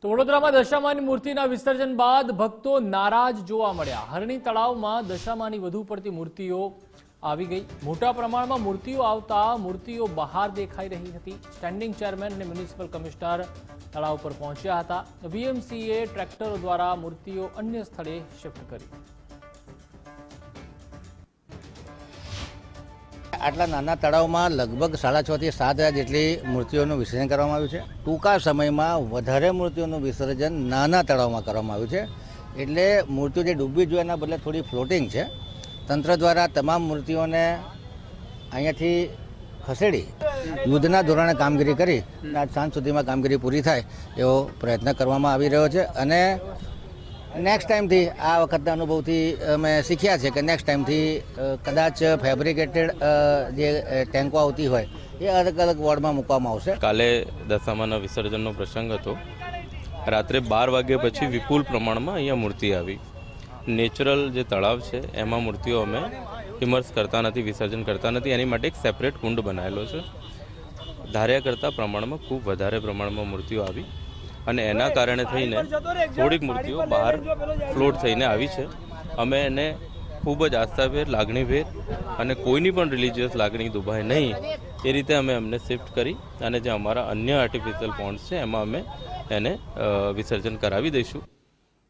તો વડોદરામાં દશામાની મૂર્તિના વિસર્જન બાદ ભક્તો નારાજ જોવા મળ્યા। હરણી તળાવમાં દશામાની વધુ પડતી મૂર્તિઓ આવી ગઈ। મોટા પ્રમાણમાં મૂર્તિઓ આવતા મૂર્તિઓ બહાર દેખાઈ રહી હતી। સ્ટેન્ડિંગ ચેરમેન અને મ્યુનિસિપલ કમિશનર તળાવ પર પહોંચ્યા હતા। વીએમસીએ ટ્રેક્ટરો દ્વારા મૂર્તિઓ અન્ય સ્થળે શિફ્ટ કરી। આટલા નાના તળાવમાં લગભગ 6.5 થી 7 જેટલી મૂર્તિઓનું વિસર્જન કરવામાં આવ્યું છે। ટૂંકા સમયમાં વધારે મૂર્તિઓનું વિસર્જન નાના તળાવમાં કરવામાં આવ્યું છે, એટલે મૂર્તિઓ જે ડૂબવી જોઈએ એના બદલે થોડી ફ્લોટિંગ છે। તંત્ર દ્વારા તમામ મૂર્તિઓને અહીંયાથી ખસેડી યુદ્ધના ધોરણે કામગીરી કરી આજ સાંજ સુધીમાં કામગીરી પૂરી થાય એવો પ્રયત્ન કરવામાં આવી રહ્યો છે। અને નેક્સ્ટ ટાઈમથી આ વખતના અનુભવથી અમે શીખ્યા છે કે નેક્સ્ટ ટાઈમથી કદાચ ફેબ્રિકેટેડ જે ટેન્કો આવતી હોય એ અલગ અલગ વોર્ડમાં મૂકવામાં આવશે। કાલે દશામાના વિસર્જનનો પ્રસંગ હતો। રાત્રે 12 વાગ્યા પછી વિપુલ પ્રમાણમાં અહીંયા મૂર્તિ આવી। નેચરલ જે તળાવ છે એમાં મૂર્તિઓ અમે ઇમર્સ કરતા નથી, વિસર્જન કરતા નથી। એની માટે એક સેપરેટ કુંડ બનાવેલો છે। ધાર્યા કરતા પ્રમાણમાં ખૂબ વધારે પ્રમાણમાં મૂર્તિઓ આવી અને એના કારણે થઈને થોડીક મૂર્તિઓ બહાર ફ્લોટ થઈને આવી છે। અમે એને ખૂબ જ આસ્થાભેર, લાગણીભેર અને કોઈની પણ રિલિજિયસ લાગણી દુભાય નહીં એ રીતે અમે એમને શિફ્ટ કરી અને જે અમારા અન્ય આર્ટિફિશિયલ પોન્ડ્સ છે એમાં અમે એને વિસર્જન કરાવી દઈશું।